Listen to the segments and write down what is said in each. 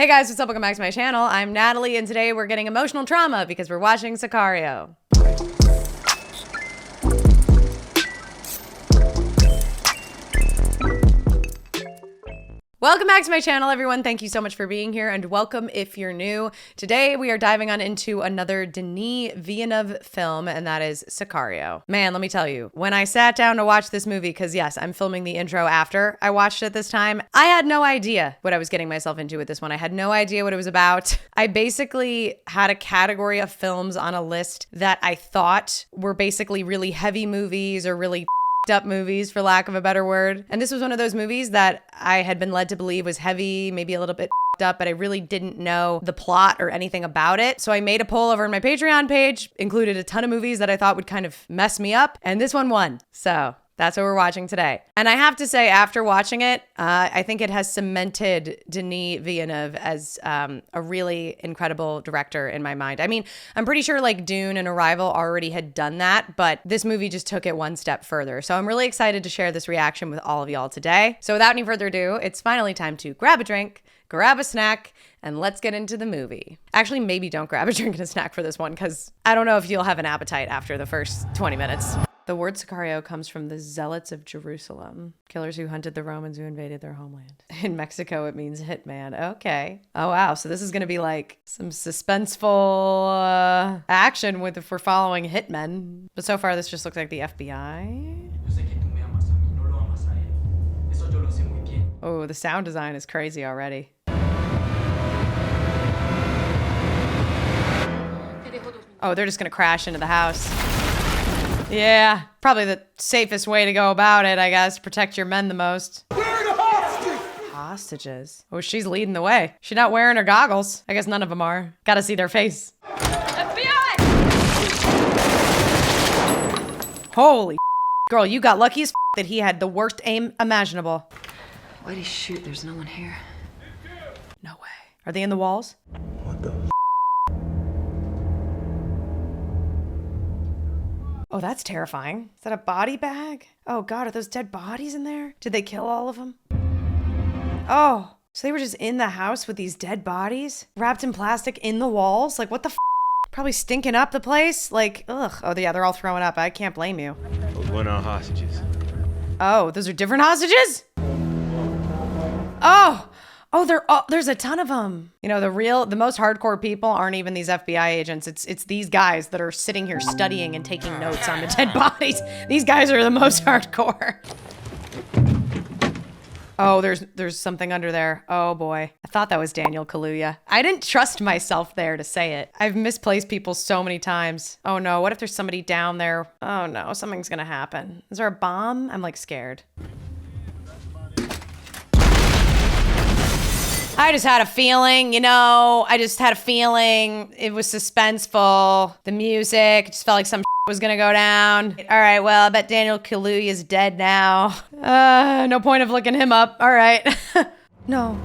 Hey guys, what's up? Welcome back to my channel. I'm Natalie, and today we're getting emotional trauma because we're watching Sicario. Welcome back to my channel, everyone. Thank you so much for being here, and welcome if you're new. Today, we are diving on into another Denis Villeneuve film, and that is Sicario. Man, let me tell you, when I sat down to watch this movie, because yes, I'm filming the intro after I watched it this time, I had no idea what I was getting myself into with this one. I had no idea what it was about. I basically had a category of films on a list that I thought were basically really heavy movies or really up movies, for lack of a better word. And this was one of those movies that I had been led to believe was heavy, maybe a little bit up, but I really didn't know the plot or anything about it. So I made a poll over on my Patreon page, included a ton of movies that I thought would kind of mess me up, and this one won. So that's what we're watching today. And I have to say, after watching it, I think it has cemented Denis Villeneuve as a really incredible director in my mind. I mean, I'm pretty sure like Dune and Arrival already had done that, but this movie just took it one step further. So I'm really excited to share this reaction with all of y'all today. So without any further ado, it's finally time to grab a drink, grab a snack, and let's get into the movie. Actually, maybe don't grab a drink and a snack for this one, because I don't know if you'll have an appetite after the first 20 minutes. The word Sicario comes from the Zealots of Jerusalem, killers who hunted the Romans who invaded their homeland. In Mexico, it means hitman. Okay. Oh, wow. So this is going to be like some suspenseful action if we're following hitmen. But so far, this just looks like the FBI. Oh, the sound design is crazy already. Oh, they're just going to crash into the house. Yeah, probably the safest way to go about it, I guess. Protect your men the most. Where are the hostages? Hostages? Oh, she's leading the way. She's not wearing her goggles. I guess none of them are. Gotta see their face. FBI! Holy girl, you got lucky as that he had the worst aim imaginable. Why'd he shoot? There's no one here. No way. Are they in the walls? What the Oh, that's terrifying. Is that a body bag? Oh God, are those dead bodies in there? Did they kill all of them? Oh, so they were just in the house with these dead bodies? Wrapped in plastic in the walls? Like what the f? Probably stinking up the place? Like, ugh. Oh yeah, they're all throwing up. I can't blame you. Those weren't our hostages. Oh, those are different hostages? Oh! Oh, there's a ton of them. You know, the most hardcore people aren't even these FBI agents. It's these guys that are sitting here studying and taking notes on the dead bodies. These guys are the most hardcore. Oh, there's something under there. Oh boy. I thought that was Daniel Kaluuya. I didn't trust myself there to say it. I've misplaced people so many times. Oh no, what if there's somebody down there? Oh no, something's gonna happen. Is there a bomb? I'm like scared. I just had a feeling, you know, I just had a feeling. It was suspenseful. The music, it just felt like some was gonna go down. All right, well, I bet Daniel Kaluuya is dead now. No point of looking him up. All right. No.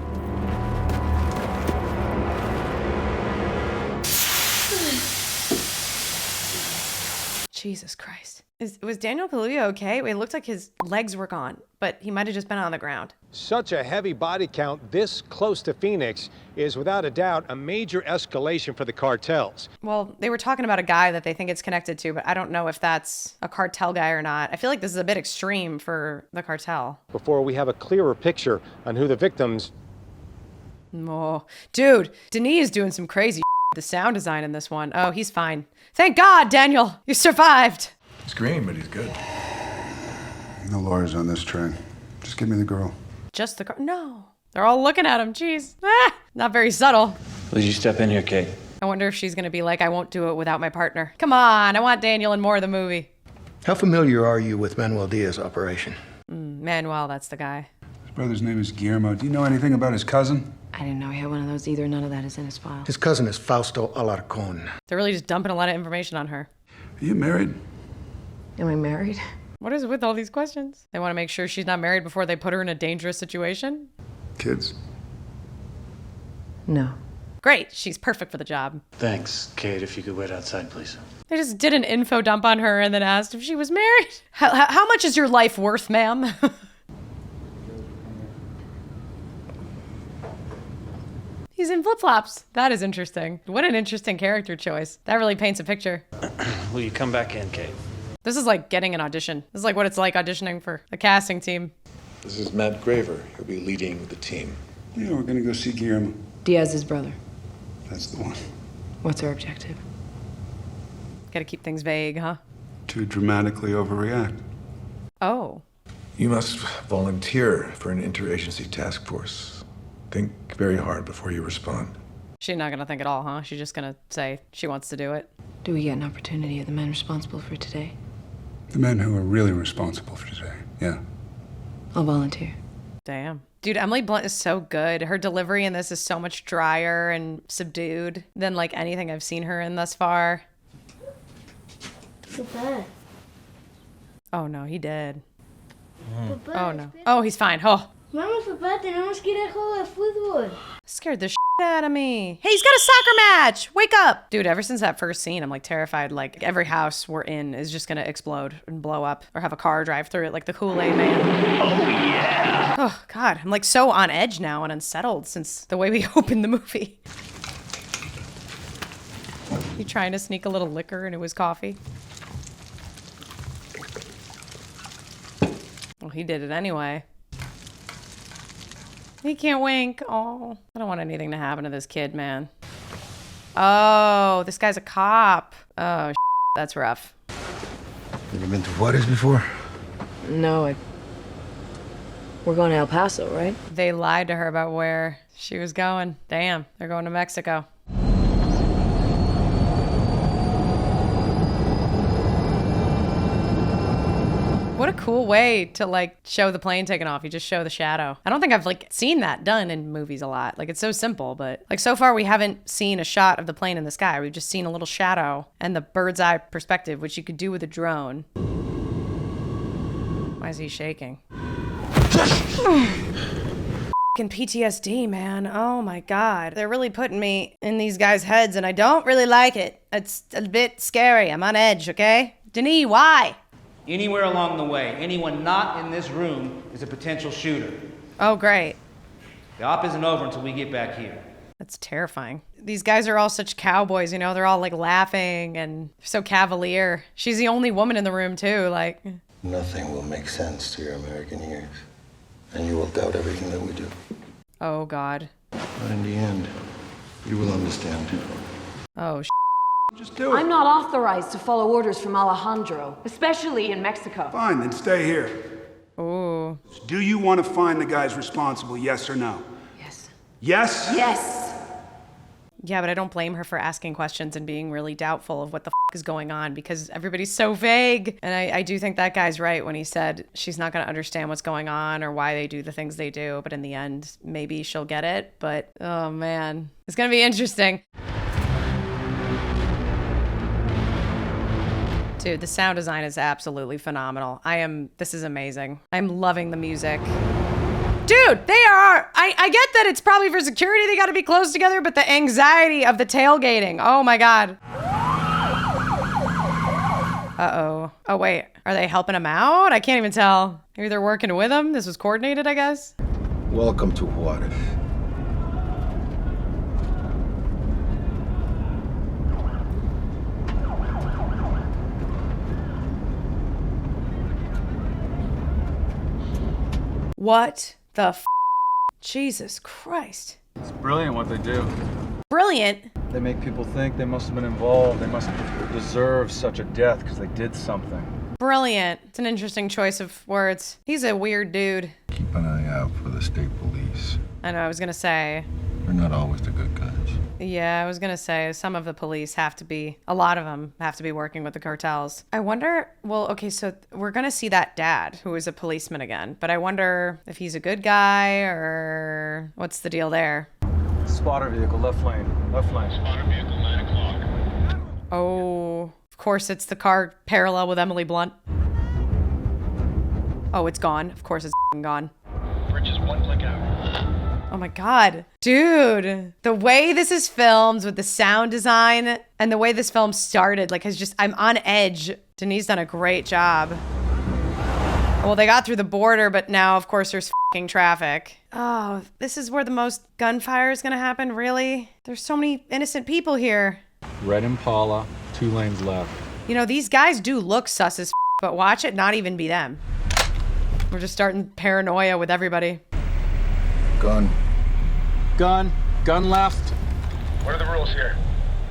Jesus Christ. Was Daniel Kaluuya okay? It looked like his legs were gone, but he might have just been on the ground. Such a heavy body count this close to Phoenix is without a doubt a major escalation for the cartels. Well, they were talking about a guy that they think it's connected to, but I don't know if that's a cartel guy or not. I feel like this is a bit extreme for the cartel. Before we have a clearer picture on who the victims... Oh, dude, Denis is doing some crazy the sound design in this one. Oh, he's fine. Thank God, Daniel, you survived. He's green, but he's good. No lawyers on this train. Just give me the girl. Just the girl? No. They're all looking at him. Jeez. Not very subtle. Would you step in here, Kate? I wonder if she's gonna be like, I won't do it without my partner. Come on, I want Daniel in more of the movie. How familiar are you with Manuel Diaz's operation? Manuel, that's the guy. His brother's name is Guillermo. Do you know anything about his cousin? I didn't know he had one of those either. None of that is in his file. His cousin is Fausto Alarcón. They're really just dumping a lot of information on her. Are you married? Am I married? What is it with all these questions? They want to make sure she's not married before they put her in a dangerous situation? Kids? No. Great, she's perfect for the job. Thanks, Kate. If you could wait outside, please. They just did an info dump on her and then asked if she was married. How much is your life worth, ma'am? She's in flip-flops. That is interesting. What an interesting character choice. That really paints a picture. Will you come back in, Kate? This is like getting an audition. This is like what it's like auditioning for a casting team. This is Matt Graver. He'll be leading the team. Yeah, we're gonna go see Guillermo. Diaz's brother. That's the one. What's our objective? Gotta keep things vague, huh? To dramatically overreact. Oh. You must volunteer for an interagency task force. Think very hard before you respond. She's not gonna think at all, huh? She's just gonna say she wants to do it. Do we get an opportunity of the men responsible for today? The men who are really responsible for today, yeah. I'll volunteer. Damn. Dude, Emily Blunt is so good. Her delivery in this is so much drier and subdued than like anything I've seen her in thus far. Papá. Oh no, he did. Papá. Oh no. Oh, he's fine. Oh. Vamos, papá, tenemos que ir al juego de fútbol. Scared the shit out of me. Hey, he's got a soccer match. Wake up. Dude, ever since that first scene, I'm like terrified. Like every house we're in is just gonna explode and blow up or have a car drive through it like the Kool-Aid man. Oh, yeah. Oh, God. I'm like so on edge now and unsettled since the way we opened the movie. He trying to sneak a little liquor into his coffee. Well, he did it anyway. He can't wink. Oh, I don't want anything to happen to this kid, man. Oh, this guy's a cop. Oh, that's rough. You ever been to Juarez before? No, we're going to El Paso, right? They lied to her about where she was going. Damn, they're going to Mexico. What a cool way to like show the plane taking off. You just show the shadow. I don't think I've like seen that done in movies a lot. Like it's so simple, but like so far we haven't seen a shot of the plane in the sky. We've just seen a little shadow and the bird's eye perspective, which you could do with a drone. Why is he shaking? Fucking PTSD, man. Oh my God. They're really putting me in these guys' heads and I don't really like it. It's a bit scary. I'm on edge, okay? Denis, why? Anywhere along the way, anyone not in this room is a potential shooter. Oh, great. The op isn't over until we get back here. That's terrifying. These guys are all such cowboys, you know? They're all like laughing and so cavalier. She's the only woman in the room too, like. Nothing will make sense to your American ears. And you will doubt everything that we do. Oh, God. But in the end, you will understand. Oh, Just do it. I'm not authorized to follow orders from Alejandro, especially in Mexico. Fine, then stay here. Ooh. Do you want to find the guys responsible, yes or no? Yes. Yes? Yes. Yeah, but I don't blame her for asking questions and being really doubtful of what the is going on because everybody's so vague. And I do think that guy's right when he said she's not going to understand what's going on or why they do the things they do. But in the end, maybe she'll get it. But, oh man, it's going to be interesting. Dude, the sound design is absolutely phenomenal. This is amazing. I'm loving the music. Dude, they are, I get that it's probably for security, they gotta be close together, but the anxiety of the tailgating, oh my God. Uh-oh. Oh wait, are they helping him out? I can't even tell. Maybe they're working with him? This was coordinated, I guess? Welcome to Juarez. What the f? Jesus Christ. It's brilliant what they do. Brilliant? They make people think they must have been involved. They must deserve such a death because they did something. Brilliant. It's an interesting choice of words. He's a weird dude. Keep an eye out for the state police. I know, I was gonna say. They're not always the good guys. Yeah, I was gonna say some of the police a lot of them have to be working with the cartels. I wonder, well, okay, so we're gonna see that dad who is a policeman again, but I wonder if he's a good guy or what's the deal there? Spotter vehicle, left lane, left lane. Spotter vehicle, 9 o'clock. Oh, of course it's the car parallel with Emily Blunt. Oh, it's gone. Of course it's gone. Bridge is 1 click out. Oh my God. Dude, the way this is filmed with the sound design and the way this film started, like I'm on edge. Denis done a great job. Well, they got through the border, but now, of course, there's fucking traffic. Oh, this is where the most gunfire is gonna happen? Really? There's so many innocent people here. Red Impala, 2 lanes left. You know, these guys do look sus as but watch it not even be them. We're just starting paranoia with everybody. Gun. Gun left. What are the rules here?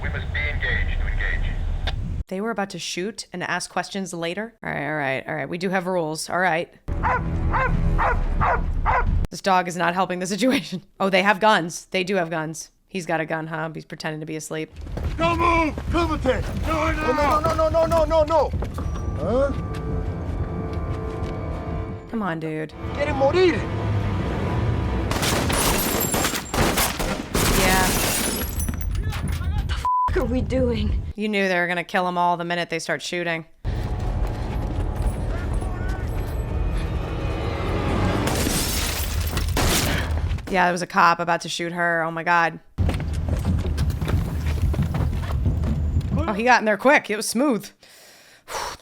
We must be engaged to engage. They were about to shoot and ask questions later? All right. We do have rules. All right. This dog is not helping the situation. Oh, they have guns. They do have guns. He's got a gun, huh? He's pretending to be asleep. Don't move! Kumite! No! Huh? Come on, dude. Quiere morir! Yeah. What are we doing? You knew they were gonna kill them all the minute they start shooting. Yeah, there was a cop about to shoot her. Oh my God. Oh, he got in there quick. It was smooth.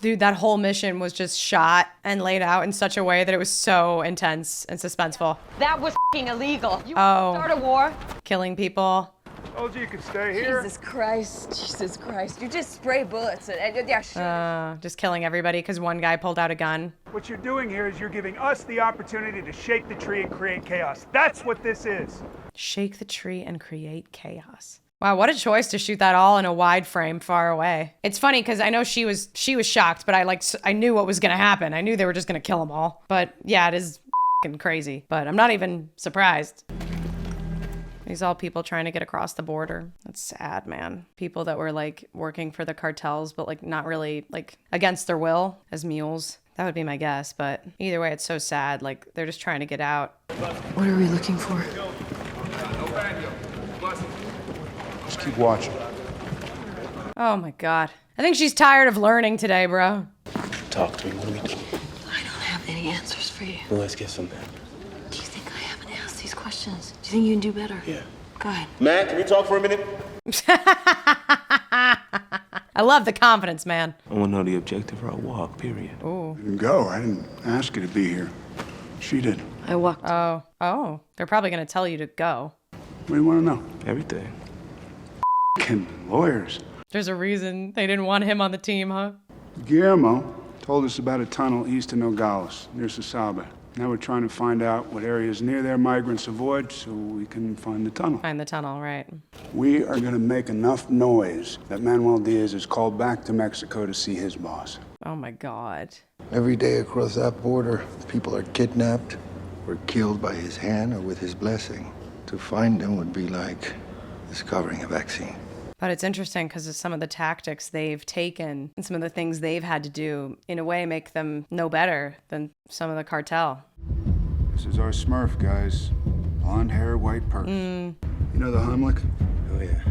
Dude, that whole mission was just shot and laid out in such a way that it was so intense and suspenseful. That was f***ing illegal. You Oh. start a war? Killing people. Told you could stay here. Jesus Christ. You just spray bullets and yeah, sure. Just killing everybody because one guy pulled out a gun. What you're doing here is you're giving us the opportunity to shake the tree and create chaos. That's what this is. Shake the tree and create chaos. Wow, what a choice to shoot that all in a wide frame far away. It's funny because I know she was shocked, but I knew what was gonna happen. I knew they were just gonna kill them all. But yeah, it is f***ing crazy. But I'm not even surprised. These all people trying to get across the border. That's sad, man. People that were like working for the cartels, but like not really like against their will as mules. That would be my guess, but either way, it's so sad. Like they're just trying to get out. What are we looking for? Just keep watching. Oh my God. I think she's tired of learning today, bro. Talk to me. What do we do? I don't have any answers for you. Well, let's get something. Do you think I haven't asked these questions? Do you think you can do better? Yeah. Go ahead. Matt, can we talk for a minute? I love the confidence, man. I want to know the objective of our walk, period. Ooh. I didn't go. I didn't ask you to be here. She did. I walked. Oh. They're probably gonna tell you to go. What do you want to know? Everything. F***ing lawyers. There's a reason they didn't want him on the team, huh? Guillermo told us about a tunnel east of Nogales, near Sasaba. Now we're trying to find out what areas near there migrants avoid so we can find the tunnel. Find the tunnel, right. We are going to make enough noise that Manuel Diaz is called back to Mexico to see his boss. Oh my God. Every day across that border, people are kidnapped or killed by his hand or with his blessing. To find them would be like discovering a vaccine. But it's interesting because of some of the tactics they've taken and some of the things they've had to do, in a way, make them no better than some of the cartel. This is our Smurf, guys. Blonde hair, white purse. You know the Heimlich? Oh, yeah.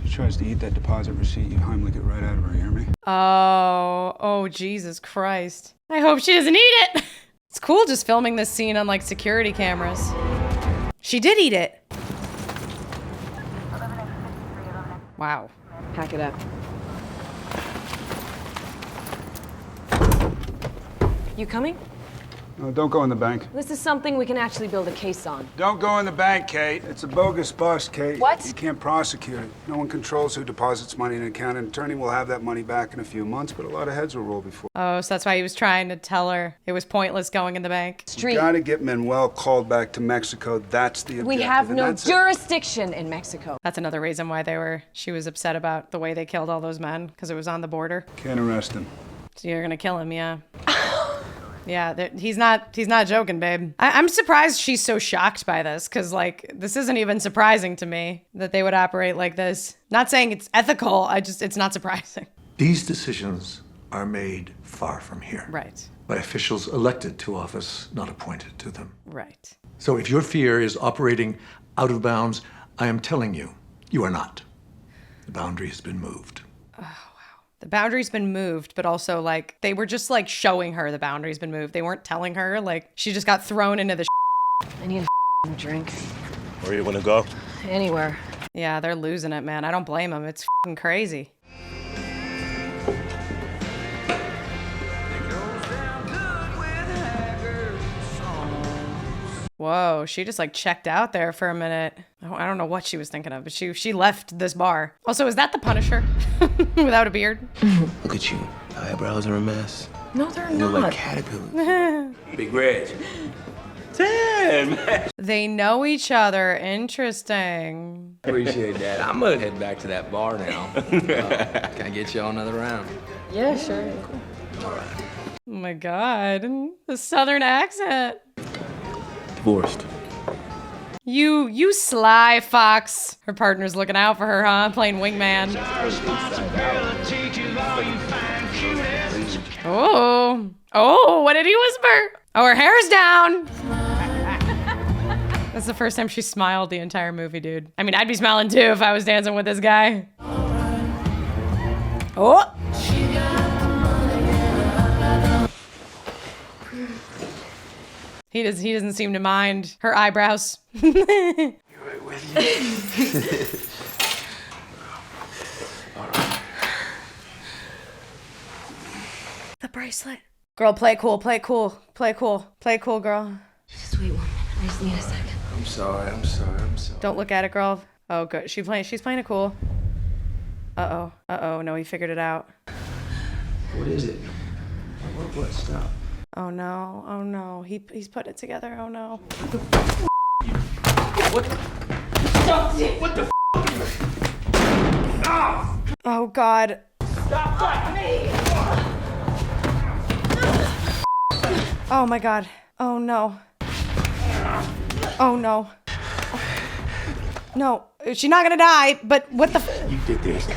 If she tries to eat that deposit receipt, you Heimlich it right out of her, you hear me? Oh, Jesus Christ. I hope she doesn't eat it. It's cool just filming this scene on like security cameras. She did eat it. Wow. Pack it up. You coming? No, don't go in the bank. This is something we can actually build a case on. Don't go in the bank, Kate. It's a bogus bust, Kate. What? You can't prosecute it. No one controls who deposits money in an account. An attorney will have that money back in a few months, but a lot of heads will roll before. Oh, so that's why he was trying to tell her it was pointless going in the bank. You gotta get Manuel called back to Mexico. That's the objective. We have and no that's it. jurisdiction in Mexico. That's another reason why she was upset about the way they killed all those men, because it was on the border. Can't arrest him. So you're gonna kill him, yeah. Yeah, he's not joking, babe. I'm surprised she's so shocked by this, because, like, this isn't even surprising to me that they would operate like this. Not saying it's ethical, it's not surprising. These decisions are made far from here. Right. By officials elected to office, not appointed to them. Right. So if your fear is operating out of bounds, I am telling you, you are not. The boundary has been moved. The boundary's been moved, but also, like, they were just, like, showing her the boundary's been moved. They weren't telling her, like, she just got thrown into the I need a drink. Where you want to go? Anywhere. Yeah, they're losing it, man. I don't blame them. It's crazy. Whoa, she just like checked out there for a minute. I don't know what she was thinking of, but she left this bar. Also, is that the Punisher without a beard? Look at you. Eyebrows are a mess. No, they're You look not. like caterpillars. Big Reg. Damn. They know each other. Interesting. Appreciate that. I'm gonna head back to that bar now. Can I get you all another round? Yeah, sure. Oh my God, the Southern accent. Divorced. You sly fox. Her partner's looking out for her, huh? Playing wingman. Oh, what did he whisper? Oh, her hair's down. That's the first time she smiled the entire movie, dude. I mean, I'd be smiling too if I was dancing with this guy. Oh. He doesn't seem to mind her eyebrows. You right with you? All right. The bracelet. Girl, play cool, play cool, play cool, play cool, girl. Just wait 1 minute. I just need a second. I'm sorry. Don't look at it, girl. Oh, good. She's playing it cool. Uh-oh. No, he figured it out. What is it? What? Stop. Oh no. He's putting it together. Oh no. What? Stop it! What the? Ah! Oh God. Stop me! Oh my God. Oh no. Oh no. No, she's not gonna die, but what the You did this.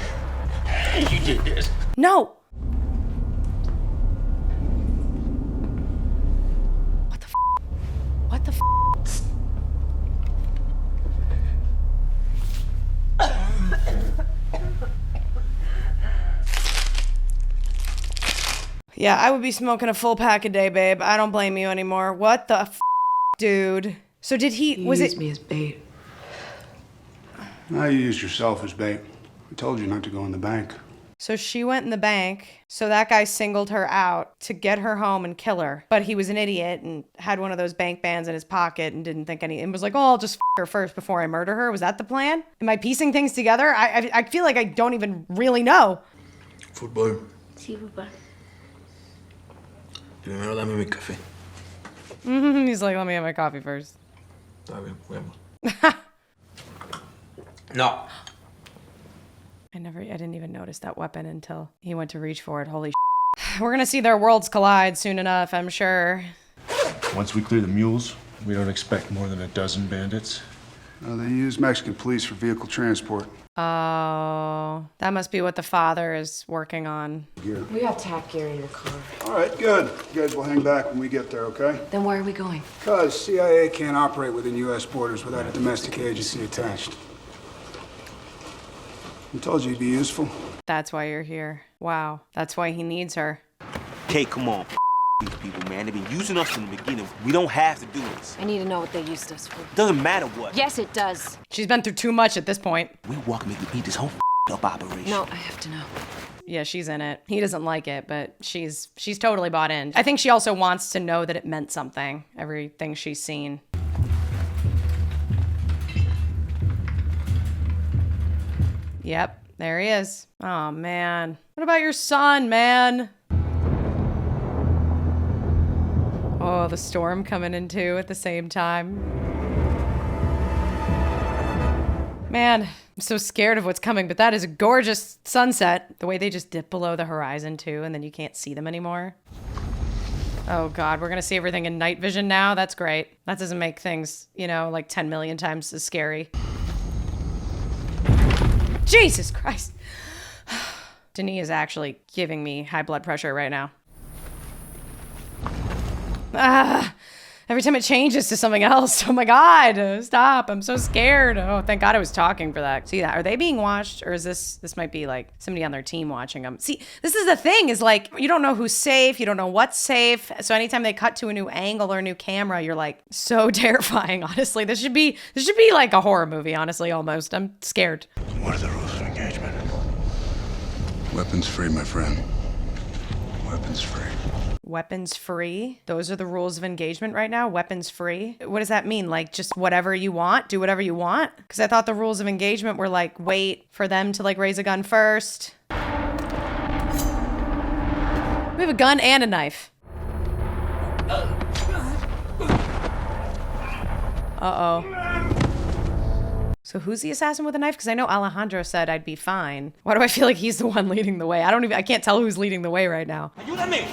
You did this. No. What the Yeah, I would be smoking a full pack a day, babe. I don't blame you anymore. What the dude? So did he was used it me as bait. Now you used yourself as bait. I told you not to go in the bank. So she went in the bank, so that guy singled her out to get her home and kill her. But he was an idiot and had one of those bank bands in his pocket and didn't think and was like, oh, I'll just her first before I murder her. Was that the plan? Am I piecing things together? I feel like I don't even really know. Fútbol. Sí, papá. Primero dame mi café. He's like, let me have my coffee first. Está bien, fuimos. No. I didn't even notice that weapon until he went to reach for it. Holy We're gonna see their worlds collide soon enough, I'm sure. Once we clear the mules, we don't expect more than a dozen bandits. They use Mexican police for vehicle transport. Oh, that must be what the father is working on. Gear. We got tack gear in your car. All right, good. You guys will hang back when we get there, okay? Then where are we going? Because CIA can't operate within U.S. borders without a domestic agency attached. I told you you'd be useful. That's why you're here. Wow, that's why he needs her. Okay, come on. These people, man, they've been using us from the beginning. We don't have to do this. I need to know what they used us for. Doesn't matter what. Yes, it does. She's been through too much at this point. We walk me to beat this whole up operation. No, I have to know. Yeah, she's in it. He doesn't like it, but she's totally bought in. I think she also wants to know that it meant something, everything she's seen. Yep, there he is. Oh, man. What about your son, man? Oh, the storm coming in too at the same time. Man, I'm so scared of what's coming, but that is a gorgeous sunset. The way they just dip below the horizon too, and then you can't see them anymore. Oh God, we're gonna see everything in night vision now? That's great. That doesn't make things, like 10 million times as scary. Jesus Christ. Denis is actually giving me high blood pressure right now. Every time it changes to something else. Oh my God, stop. I'm so scared. Oh, thank God I was talking for that. See that? Are they being watched, or is this might be like somebody on their team watching them? See, this is the thing, is like, you don't know who's safe. You don't know what's safe. So anytime they cut to a new angle or a new camera, you're like, so terrifying, honestly. This should be like a horror movie, honestly, almost. I'm scared. What are the rules of engagement? Weapons free, my friend. Weapons free. Weapons free? Those are the rules of engagement right now? Weapons free? What does that mean? Like, just whatever you want? Do whatever you want? Because I thought the rules of engagement were like, wait for them to like raise a gun first. We have a gun and a knife. Uh-oh. So who's the assassin with a knife? Because I know Alejandro said I'd be fine. Why do I feel like he's the one leading the way? I can't tell who's leading the way right now. Ayúdame.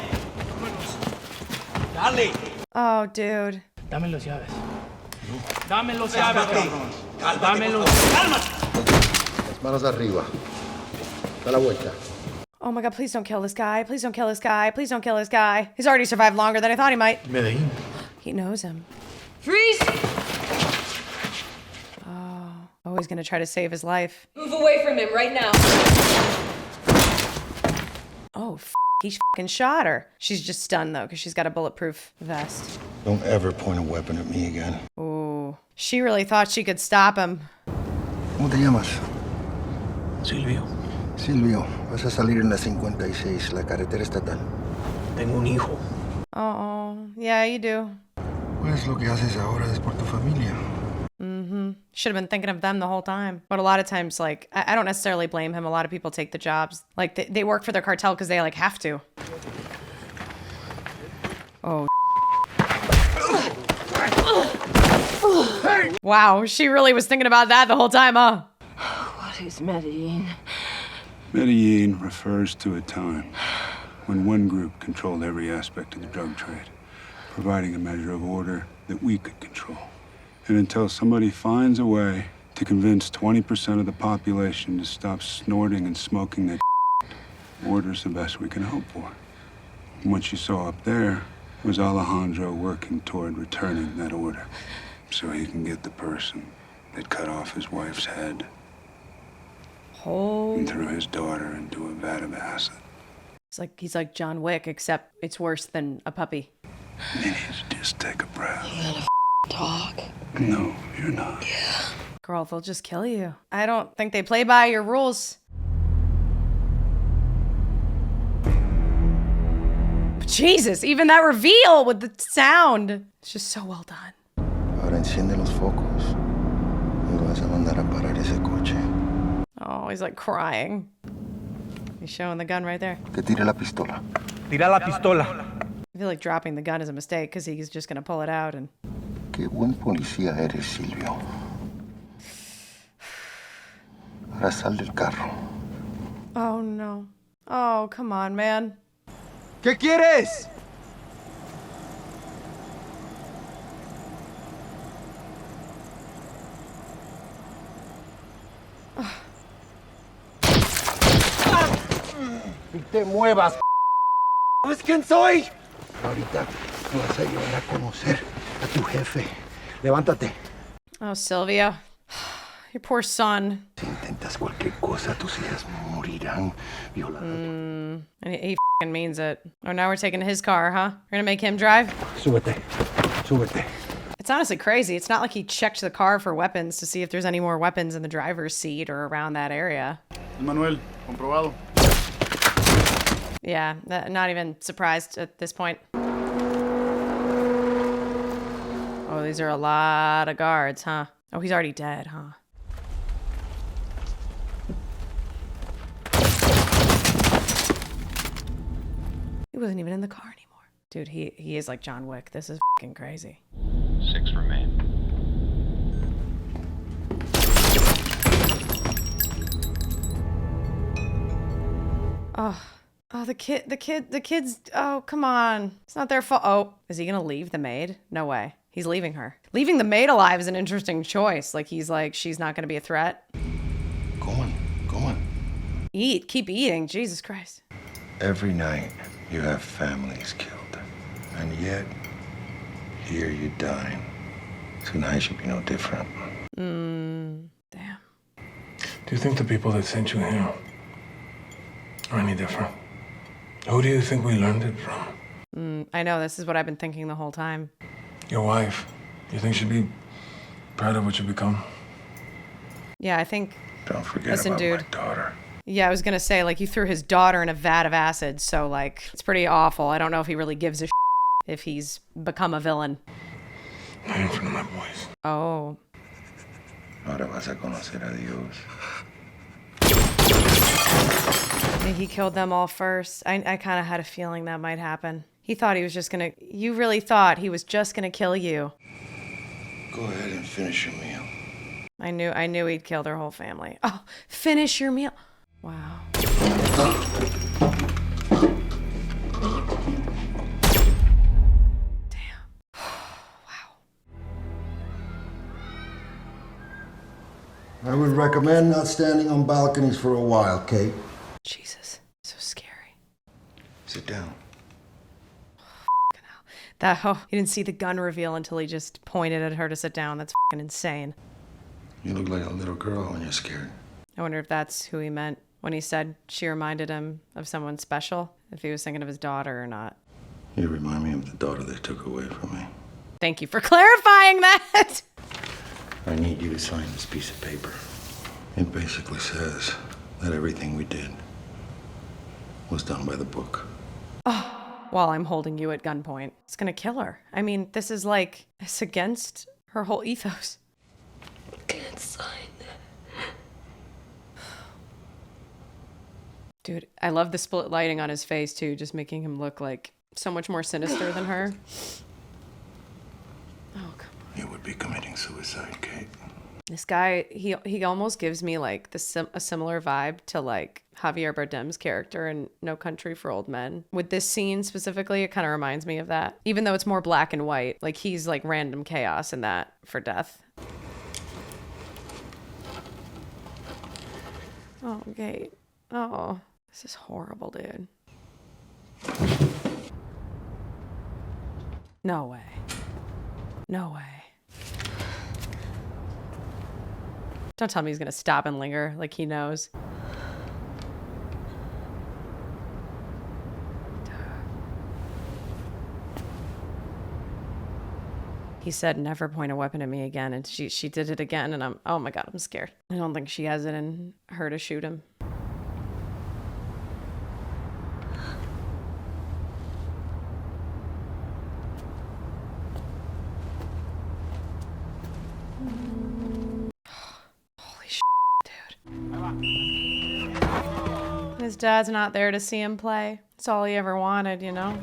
Dale. Oh, dude. Dame los llaves. Dame los llaves, cabrón. Dame los... Las manos arriba. Da la vuelta. Oh my God, please don't kill this guy. Please don't kill this guy. Please don't kill this guy. He's already survived longer than I thought he might. Medellin. He knows him. Freeze! Oh, he's gonna try to save his life. Move away from him right now. Oh, he fucking shot her. She's just stunned though, because she's got a bulletproof vest. Don't ever point a weapon at me again. Ooh, she really thought she could stop him. ¿Cómo te llamas? Silvio, Silvio, vas a salir en la 56, la carretera estatal. tengo un hijo. Oh, yeah, you do. Pues lo que haces ahora es por tu familia. Should have been thinking of them the whole time. But a lot of times, like, I don't necessarily blame him. A lot of people take the jobs. Like, they work for their cartel because they, like, have to. Oh. Wow, she really was thinking about that the whole time, huh? What is Medellin? Medellin refers to a time when one group controlled every aspect of the drug trade, providing a measure of order that we could control. And until somebody finds a way to convince 20% of the population to stop snorting and smoking that order's the best we can hope for. And what you saw up there was Alejandro working toward returning that order so he can get the person that cut off his wife's head and threw his daughter into a vat of acid. He's like John Wick, except it's worse than a puppy. You need to just take a breath. I'm gonna talk. No, you're not. Yeah. Girl, they'll just kill you. I don't think they play by your rules. Jesus, even that reveal with the sound. It's just so well done. Ahora enciende los focos y vas a mandar a parar ese coche. Oh, he's like crying. He's showing the gun right there. Que tire la pistola. Tira la pistola. I feel like dropping the gun is a mistake because he's just gonna pull it out and... Qué buen policía eres, Silvio. Ahora sal del carro. Oh, no. Oh, come on, man. ¿Qué quieres? ¡Y te muevas! ¿Sabes quién soy? Ahorita me vas a llevar a conocer a tu jefe. Levántate. Oh, Silvio. Your poor son. Si intentas cualquier cosa, tus hijas morirán violadas. And he f***ing means it. Oh, now we're taking his car, huh? We're gonna make him drive? Súbete. Súbete. It's honestly crazy. It's not like he checked the car for weapons to see if there's any more weapons in the driver's seat or around that area. Manuel, comprobado. Yeah, not even surprised at this point. Oh, these are a lot of guards, huh? Oh, he's already dead, huh? He wasn't even in the car anymore. Dude, he is like John Wick. This is f***ing crazy. 6 remain. Oh, the kids, oh, come on. It's not their fault. Oh, is he gonna leave the maid? No way. He's leaving her. Leaving the maid alive is an interesting choice. Like, he's like, she's not gonna be a threat. Go on. Go on. Eat. Keep eating. Jesus Christ. Every night, you have families killed. And yet, here you dine. Tonight should be no different. Damn. Do you think the people that sent you here are any different? Who do you think we learned it from? I know, this is what I've been thinking the whole time. Your wife. You think she'd be proud of what you become? Yeah, I think... Don't forget Listen, about dude. my daughter. Yeah, I was gonna say, like, you threw his daughter in a vat of acid, so, like, it's pretty awful. I don't know if he really gives a if he's become a villain. Not in front of my boys. Oh. Ahora vas a conocer a Dios. He killed them all first. I kind of had a feeling that might happen. He thought he was just gonna... You really thought he was just gonna kill you. Go ahead and finish your meal. I knew he'd kill their whole family. Oh, finish your meal. Wow. I would recommend not standing on balconies for a while, Kate. Jesus, so scary. Sit down. You didn't see the gun reveal until he just pointed at her to sit down. That's fucking insane. You look like a little girl when you're scared. I wonder if that's who he meant when he said she reminded him of someone special, if he was thinking of his daughter or not. You remind me of the daughter they took away from me. Thank you for clarifying that. I need you to sign this piece of paper. It basically says that everything we did was done by the book. Oh, while I'm holding you at gunpoint. It's gonna kill her. I mean, this is like, it's against her whole ethos. Can't sign. Dude, I love the split lighting on his face too, just making him look like so much more sinister than her. Oh, come on. You would be committing suicide, Kate. This guy, he almost gives me like a similar vibe to like Javier Bardem's character in No Country for Old Men. With this scene specifically, it kind of reminds me of that. Even though it's more black and white, like he's like random chaos in that for death. Oh, Kate. Oh, this is horrible, dude. No way. No way. Don't tell me he's gonna stop and linger like he knows. He said, never point a weapon at me again. And she did it again. And oh my God, I'm scared. I don't think she has it in her to shoot him. His dad's not there to see him play. It's all he ever wanted, you know?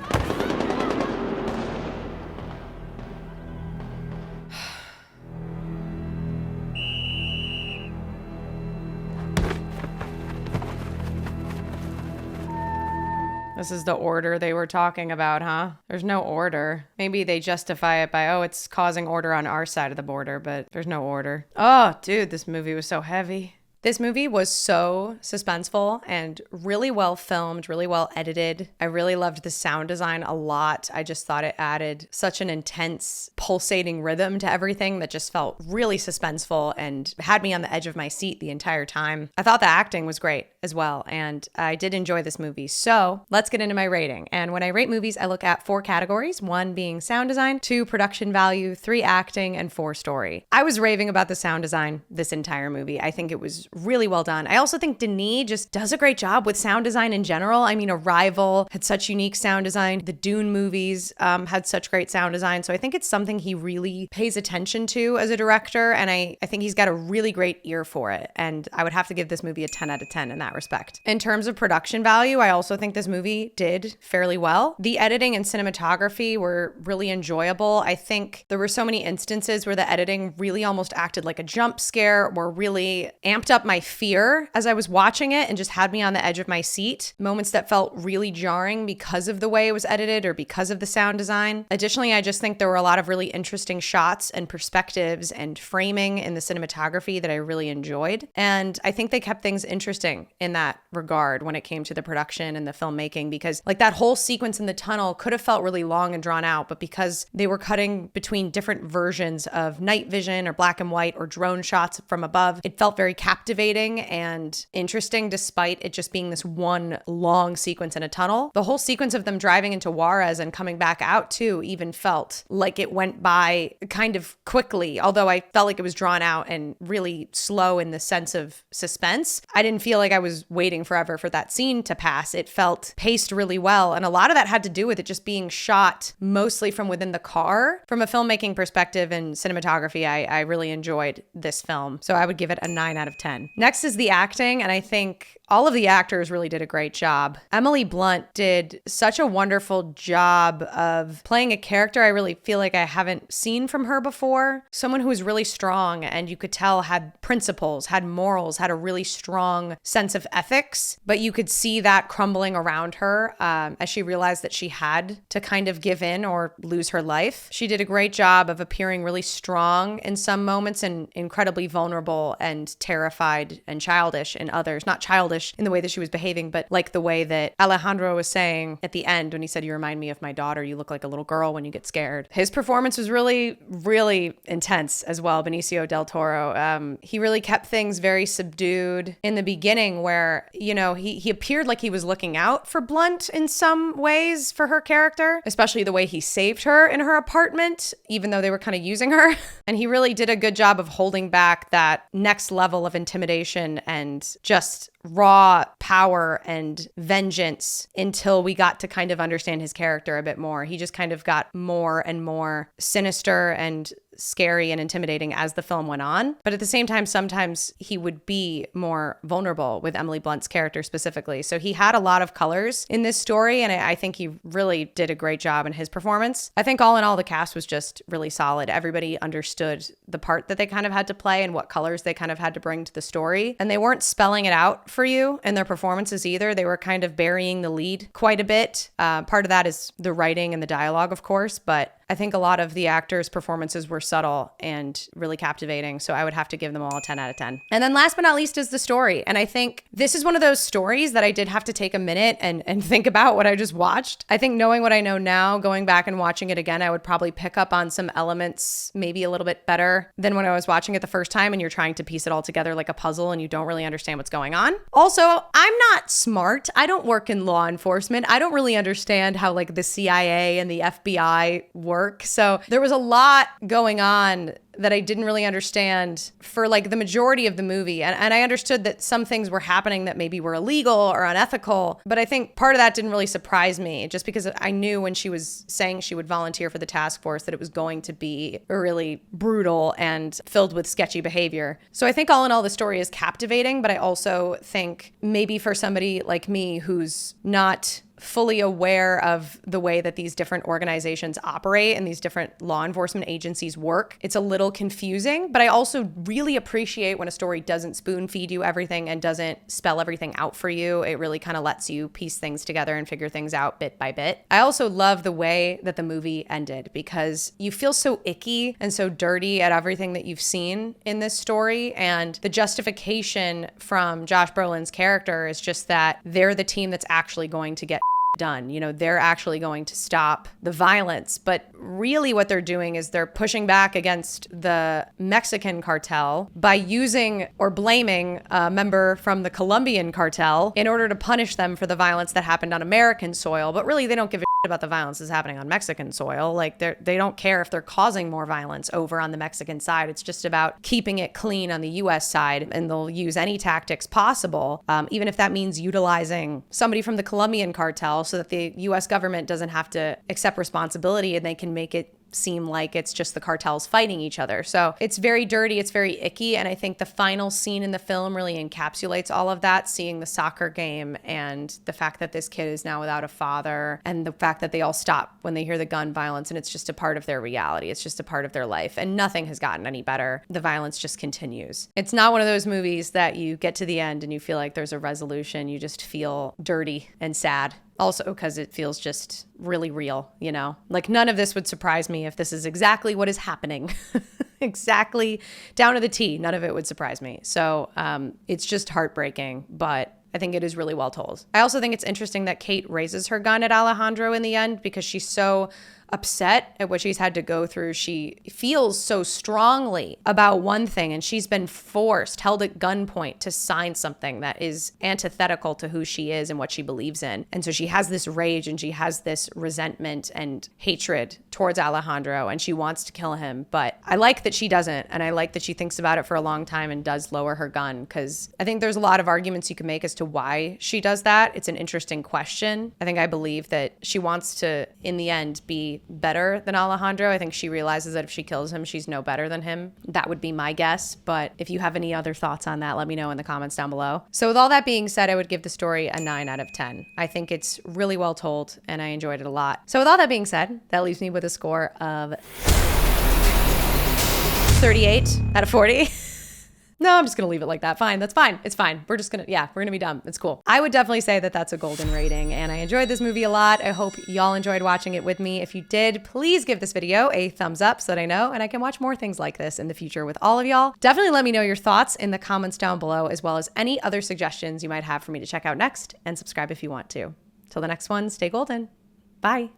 This is the order they were talking about, huh? There's no order. Maybe they justify it by, oh, it's causing order on our side of the border, but there's no order. Oh, dude, this movie was so heavy. This movie was so suspenseful and really well filmed, really well edited. I really loved the sound design a lot. I just thought it added such an intense, pulsating rhythm to everything that just felt really suspenseful and had me on the edge of my seat the entire time. I thought the acting was great as well, and I did enjoy this movie. So let's get into my rating. And when I rate movies, I look at 4 categories, 1 being sound design, 2 production value, 3 acting, and 4 story. I was raving about the sound design this entire movie. I think it was really well done. I also think Denis just does a great job with sound design in general. I mean, Arrival had such unique sound design. The Dune movies had such great sound design. So I think it's something he really pays attention to as a director. And I think he's got a really great ear for it. And I would have to give this movie a 10 out of 10 in that respect. In terms of production value, I also think this movie did fairly well. The editing and cinematography were really enjoyable. I think there were so many instances where the editing really almost acted like a jump scare, or really amped up my fear as I was watching it and just had me on the edge of my seat. Moments that felt really jarring because of the way it was edited or because of the sound design. Additionally, I just think there were a lot of really interesting shots and perspectives and framing in the cinematography that I really enjoyed. And I think they kept things interesting in that regard when it came to the production and the filmmaking, because like that whole sequence in the tunnel could have felt really long and drawn out, but because they were cutting between different versions of night vision or black and white or drone shots from above, it felt very captivating captivating and interesting despite it just being this one long sequence in a tunnel. The whole sequence of them driving into Juarez and coming back out too even felt like it went by kind of quickly, although I felt like it was drawn out and really slow in the sense of suspense. I didn't feel like I was waiting forever for that scene to pass. It felt paced really well, and a lot of that had to do with it just being shot mostly from within the car. From a filmmaking perspective and cinematography, I really enjoyed this film, so I would give it a 9 out of 10. Next is the acting, and I think all of the actors really did a great job. Emily Blunt did such a wonderful job of playing a character I really feel like I haven't seen from her before. Someone who was really strong and you could tell had principles, had morals, had a really strong sense of ethics, but you could see that crumbling around her as she realized that she had to kind of give in or lose her life. She did a great job of appearing really strong in some moments and incredibly vulnerable and terrified and childish in others. Not childish in the way that she was behaving, but like the way that Alejandro was saying at the end when he said, "You remind me of my daughter. You look like a little girl when you get scared." His performance was really, really intense as well, Benicio del Toro. He really kept things very subdued in the beginning where, you know, he appeared like he was looking out for Blunt in some ways for her character, especially the way he saved her in her apartment, even though they were kind of using her. And he really did a good job of holding back that next level of intimidation and just raw power and vengeance until we got to kind of understand his character a bit more. He just kind of got more and more sinister and scary and intimidating as the film went on. But at the same time, sometimes he would be more vulnerable with Emily Blunt's character specifically. So he had a lot of colors in this story, and I think he really did a great job in his performance. I think all in all, the cast was just really solid. Everybody understood the part that they kind of had to play and what colors they kind of had to bring to the story. And they weren't spelling it out for you in their performances either. They were kind of burying the lead quite a bit. Part of that is the writing and the dialogue, of course, but I think a lot of the actors' performances were subtle and really captivating, so I would have to give them all a 10 out of 10. And then last but not least is the story. And I think this is one of those stories that I did have to take a minute and think about what I just watched. I think knowing what I know now, going back and watching it again, I would probably pick up on some elements maybe a little bit better than when I was watching it the first time and you're trying to piece it all together like a puzzle and you don't really understand what's going on. Also, I'm not smart. I don't work in law enforcement. I don't really understand how like the CIA and the FBI work. So there was a lot going on that I didn't really understand for like the majority of the movie. And I understood that some things were happening that maybe were illegal or unethical, but I think part of that didn't really surprise me just because I knew when she was saying she would volunteer for the task force that it was going to be really brutal and filled with sketchy behavior. So I think all in all, the story is captivating, but I also think maybe for somebody like me who's not fully aware of the way that these different organizations operate and these different law enforcement agencies work, it's a little confusing, but I also really appreciate when a story doesn't spoon feed you everything and doesn't spell everything out for you. It really kind of lets you piece things together and figure things out bit by bit. I also love the way that the movie ended because you feel so icky and so dirty at everything that you've seen in this story, and the justification from Josh Brolin's character is just that they're the team that's actually going to get done. You know, they're actually going to stop the violence. But really what they're doing is they're pushing back against the Mexican cartel by using or blaming a member from the Colombian cartel in order to punish them for the violence that happened on American soil. But really, they don't give a about the violence that's happening on Mexican soil. Like they don't care if they're causing more violence over on the Mexican side. It's just about keeping it clean on the US side, and they'll use any tactics possible, even if that means utilizing somebody from the Colombian cartel so that the US government doesn't have to accept responsibility and they can make it seem like it's just the cartels fighting each other. So it's very dirty, it's very icky, and I think the final scene in the film really encapsulates all of that, seeing the soccer game and the fact that this kid is now without a father and the fact that they all stop when they hear the gun violence and it's just a part of their reality. It's just a part of their life, and nothing has gotten any better. The violence just continues. It's not one of those movies that you get to the end and you feel like there's a resolution. You just feel dirty and sad. Also because it feels just really real, you know? Like none of this would surprise me if this is exactly what is happening. Exactly down to the T. None of it would surprise me. So it's just heartbreaking, but I think it is really well told. I also think it's interesting that Kate raises her gun at Alejandro in the end because she's so upset at what she's had to go through. She feels so strongly about one thing, and she's been forced, held at gunpoint to sign something that is antithetical to who she is and what she believes in. And so she has this rage and she has this resentment and hatred towards Alejandro, and she wants to kill him. But I like that she doesn't, and I like that she thinks about it for a long time and does lower her gun, because I think there's a lot of arguments you can make as to why she does that. It's an interesting question. I think I believe that she wants to, in the end, be better than Alejandro. I think she realizes that if she kills him, she's no better than him. That would be my guess. But if you have any other thoughts on that, let me know in the comments down below. So with all that being said, I would give the story a 9 out of 10. I think it's really well told and I enjoyed it a lot. So with all that being said, that leaves me with a score of 38 out of 40. No, I'm just going to leave it like that. Fine. That's fine. It's fine. We're going to be dumb. It's cool. I would definitely say that that's a golden rating, and I enjoyed this movie a lot. I hope y'all enjoyed watching it with me. If you did, please give this video a thumbs up so that I know and I can watch more things like this in the future with all of y'all. Definitely let me know your thoughts in the comments down below, as well as any other suggestions you might have for me to check out next, and subscribe if you want to. Till the next one, stay golden. Bye.